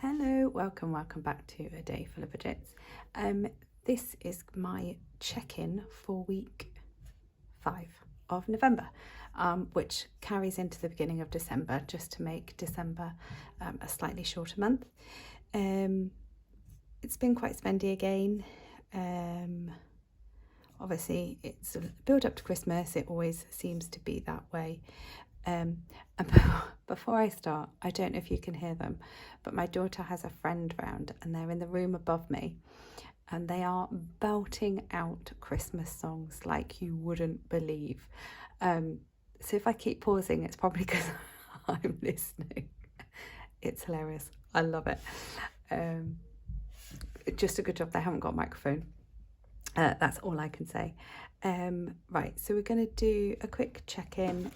Hello, welcome back to A Day Full of Budgets. This is my check-in for week 5 of November, which carries into the beginning of December, just to make December a slightly shorter month. It's been quite spendy again. Obviously, it's a build up to Christmas. It always seems to be that way. And before I start, I don't know if you can hear them, but my daughter has a friend round and they're in the room above me and they are belting out Christmas songs like you wouldn't believe. So if I keep pausing, it's probably because I'm listening. It's hilarious. I love it. Just a good job they haven't got a microphone. That's all I can say. Right, so we're going to do a quick check-in.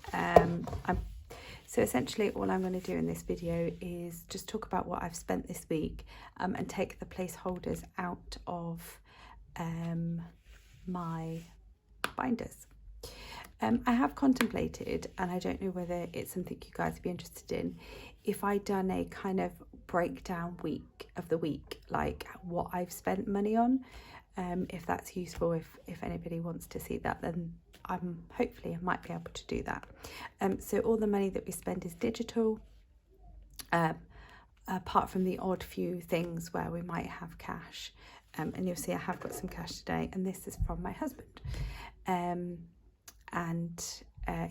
So essentially all I'm going to do in this video is just talk about what I've spent this week and take the placeholders out of my binders. I have contemplated, and I don't know whether it's something you guys would be interested in, if I'd done a kind of breakdown week of the week, like what I've spent money on. If that's useful, if anybody wants to see that, then hopefully I might be able to do that. So all the money that we spend is digital, apart from the odd few things where we might have cash. And you'll see I have got some cash today, and this is from my husband.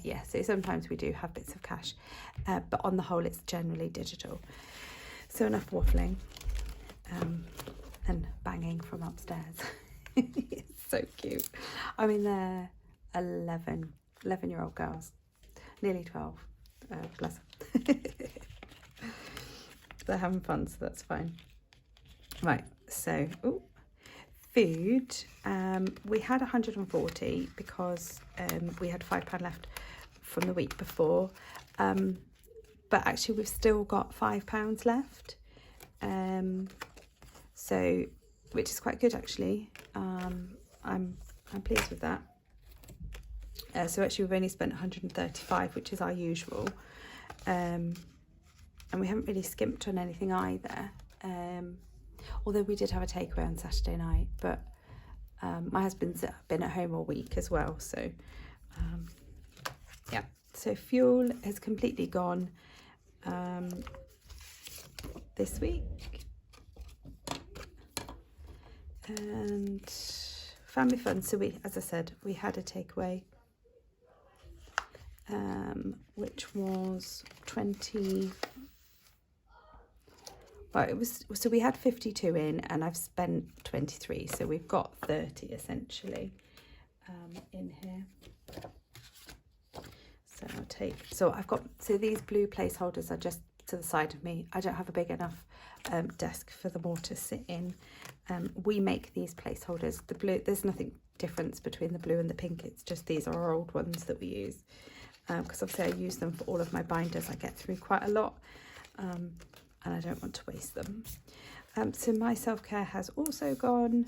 Yeah, so sometimes we do have bits of cash, but on the whole it's generally digital. So enough waffling and banging from upstairs. It's so cute. I mean, they're 11-year-old girls, nearly 12, bless them. They're having fun, so that's fine. Right, so food, we had 140 because we had £5 left from the week before, but actually we've still got £5 left, so which is quite good actually. I'm pleased with that. So actually we've only spent 135, which is our usual, and we haven't really skimped on anything either, although we did have a takeaway on Saturday night, but my husband's been at home all week as well, so yeah. So fuel has completely gone this week. And family fun, so as I said, we had a takeaway, which was 20, well, so we had 52 in and I've spent 23, so we've got 30 essentially in here. So so these blue placeholders are just to the side of me. I don't have a big enough desk for them all to sit in. We make these placeholders. The blue, there's nothing difference between the blue and the pink. It's just these are our old ones that we use, because obviously I use them for all of my binders. I get through quite a lot, and I don't want to waste them. So my self-care has also gone,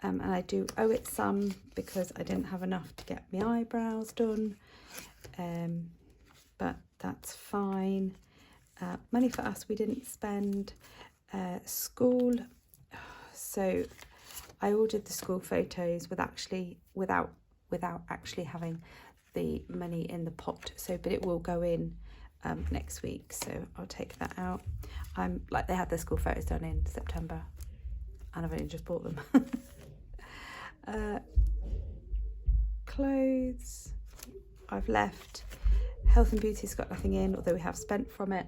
and I do owe it some because I didn't have enough to get my eyebrows done, but that's fine. Money for us we didn't spend. School, so I ordered the school photos without actually having the money in the pot, so but it will go in next week, so I'll take that out. They had the school photos done in September and I've only just bought them. Clothes I've left. Health and beauty's got nothing in, although we have spent from it.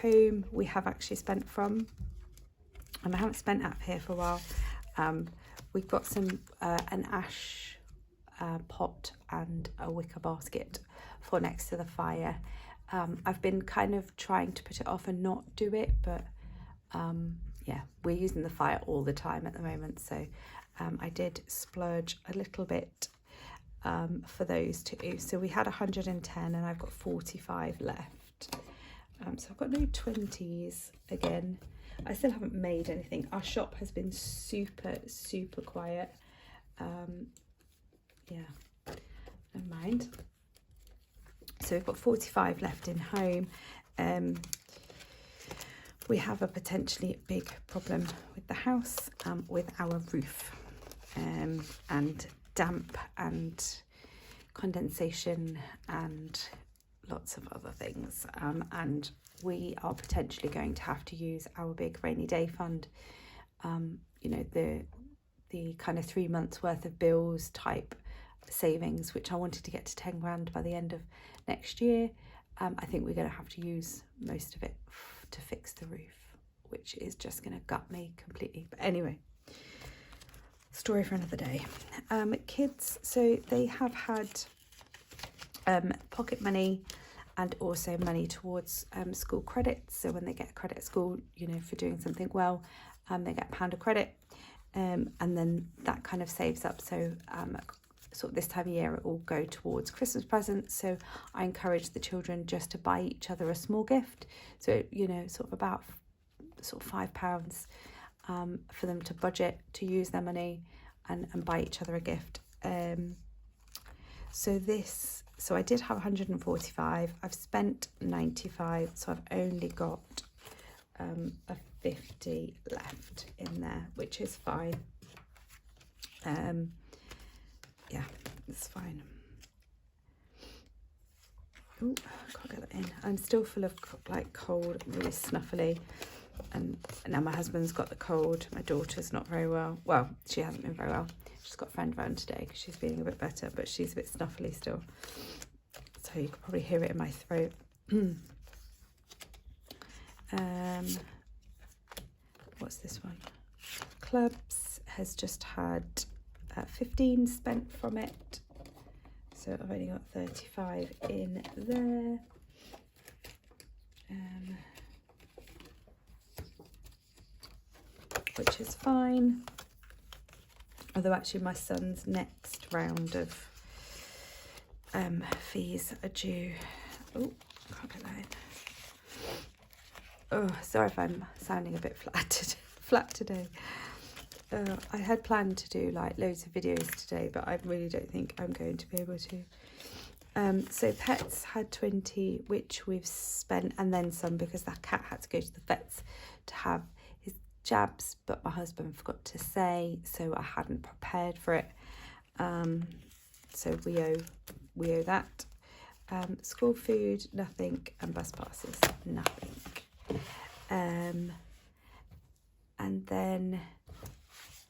Home we have actually spent from, and I haven't spent out here for a while. We've got some an ash pot and a wicker basket for next to the fire. I've been kind of trying to put it off and not do it, but yeah, we're using the fire all the time at the moment, so I did splurge a little bit for those two. So we had 110 and I've got 45 left. So I've got no 20s again. I still haven't made anything. Our shop has been super quiet. Yeah, never mind. So we've got 45 left in home. we have a potentially big problem with the house, with our roof, and damp and condensation and lots of other things, and we are potentially going to have to use our big rainy day fund, you know, the kind of 3 months worth of bills type savings, which I wanted to get to 10 grand by the end of next year. I think we're going to have to use most of it to fix the roof, which is just going to gut me completely. But anyway, story for another day. Kids, so they have had pocket money and also money towards school credits. So when they get credit at school, you know, for doing something well, they get £1 of credit, and then that kind of saves up. So sort of this time of year it will go towards Christmas presents. So I encourage the children just to buy each other a small gift. So, you know, sort of about sort of £5 for them to budget to use their money and buy each other a gift. So I did have 145. I've spent 95, so I've only got a 50 left in there, which is fine. Yeah, it's fine. Oh, I can't get that in. I'm still full of like cold, really snuffly. And now my husband's got the cold. My daughter's not very well. Well, she hasn't been very well. She's got a friend round today because she's feeling a bit better, but she's a bit snuffly still. So you could probably hear it in my throat. What's this one? Clubs has just had 15 spent from it. So I've only got 35 in there. Which is fine. Although actually my son's next round of fees are due. Oh, can't get that in. Oh, sorry if I'm sounding a bit flat today. I had planned to do like loads of videos today, but I really don't think I'm going to be able to. So pets had 20, which we've spent, and then some, because that cat had to go to the vets to have his jabs, but my husband forgot to say, so I hadn't prepared for it. So we owe that. School food, nothing, and bus passes, nothing. And then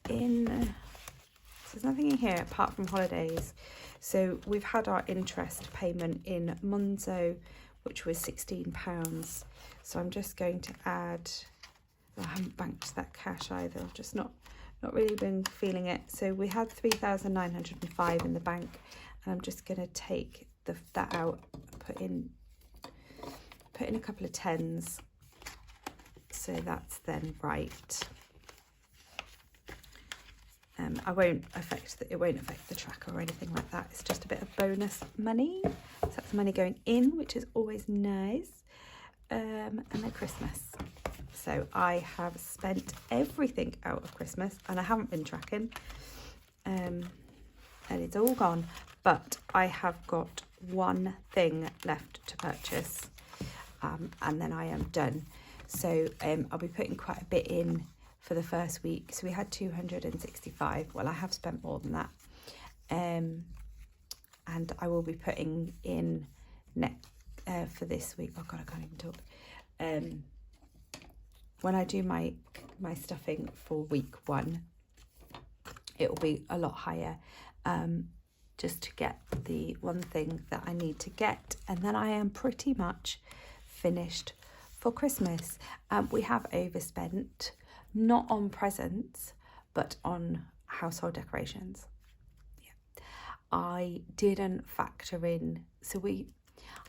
there's nothing in here apart from holidays. So we've had our interest payment in Monzo, which was £16. So I'm just going to add, I haven't banked that cash either. I've just not really been feeling it. So we had 3,905 in the bank, and I'm just going to take that out, put in a couple of tens. So that's then right. It won't affect the tracker or anything like that. It's just a bit of bonus money. So that's money going in, which is always nice. And then Christmas. So I have spent everything out of Christmas, and I haven't been tracking. And it's all gone. But I have got one thing left to purchase, and then I am done. So I'll be putting quite a bit in for the first week. So we had 265. Well, I have spent more than that. And I will be putting in for this week. Oh God, I can't even talk. When I do my stuffing for week 1, it will be a lot higher, just to get the one thing that I need to get, and then I am pretty much finished for Christmas. We have overspent, not on presents, but on household decorations. Yeah, I didn't factor in, so I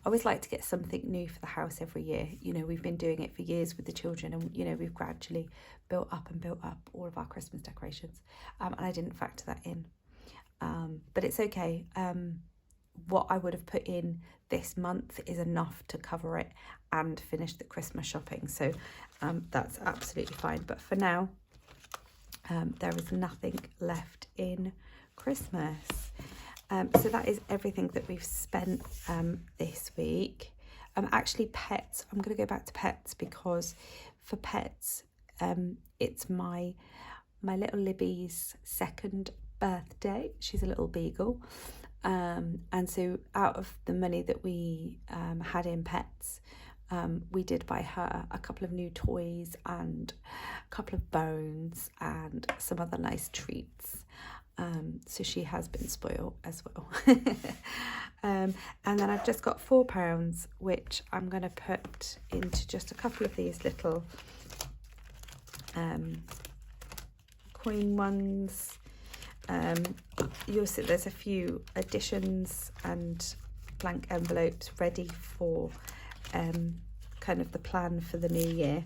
always like to get something new for the house every year. You know, we've been doing it for years with the children, and you know, we've gradually built up all of our Christmas decorations, and I didn't factor that in. But it's okay. What I would have put in this month is enough to cover it and finish the Christmas shopping. So that's absolutely fine. But for now, there is nothing left in Christmas. So that is everything that we've spent this week. Actually, pets, I'm going to go back to pets, because for pets, it's my little Libby's 2nd birthday. She's a little beagle, and so out of the money that we had in pets, we did buy her a couple of new toys and a couple of bones and some other nice treats. So she has been spoiled as well. And then I've just got £4, which I'm going to put into just a couple of these little coin ones. You'll see there's a few additions and blank envelopes ready for kind of the plan for the new year.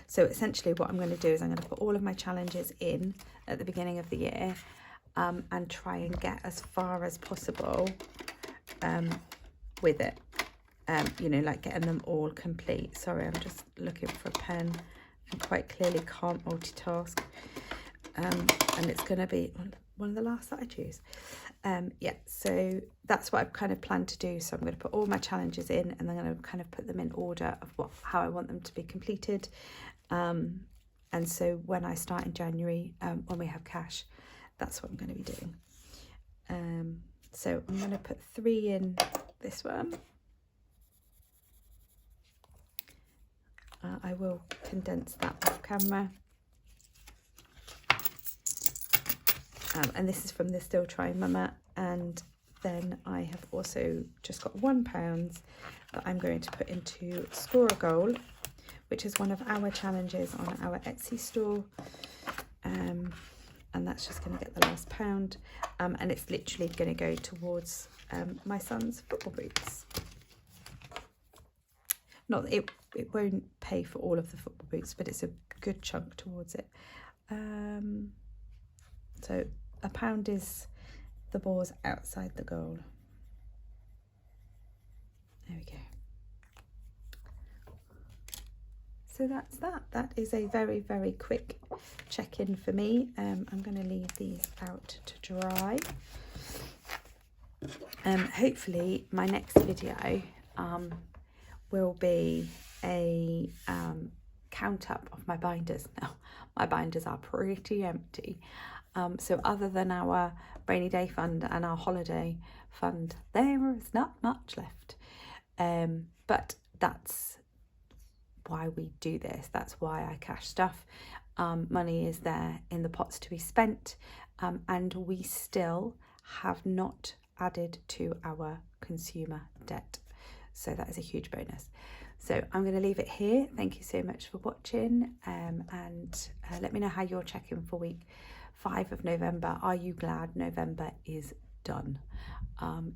So essentially what I'm going to do is I'm going to put all of my challenges in at the beginning of the year, and try and get as far as possible with it, you know, like getting them all complete. Sorry, I'm just looking for a pen and quite clearly can't multitask, and it's going to be one of the last that I choose. Yeah, so that's what I've kind of planned to do. So I'm going to put all my challenges in, and I'm going to kind of put them in order of how I want them to be completed. And so when I start in January, when we have cash, that's what I'm going to be doing. So I'm going to put 3 in this one. I will condense that off camera. And this is from the Still Trying Mama. And then I have also just got £1 that I'm going to put into Score a Goal, which is one of our challenges on our Etsy store. And that's just going to get the last £1. And it's literally going to go towards my son's football boots. Not that it won't pay for all of the football boots, but it's a good chunk towards it. So £1 is the balls outside the goal. There we go. So that's that. That is a very, very quick check-in for me. I'm going to leave these out to dry. Hopefully my next video will be a count up of my binders. Now, my binders are pretty empty. So other than our rainy day fund and our holiday fund, there is not much left. But that's why we do this. That's why I cash stuff. Money is there in the pots to be spent, and we still have not added to our consumer debt. So that is a huge bonus. So I'm going to leave it here. Thank you so much for watching, and let me know how you're checking for week 5 of November. Are you glad November is done?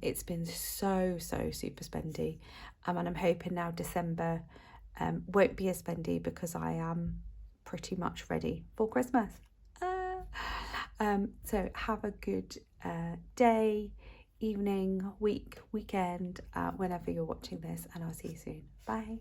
It's been so super spendy, and I'm hoping now December won't be as spendy because I am pretty much ready for Christmas. So have a good day, evening, week, weekend, whenever you're watching this, and I'll see you soon. Bye.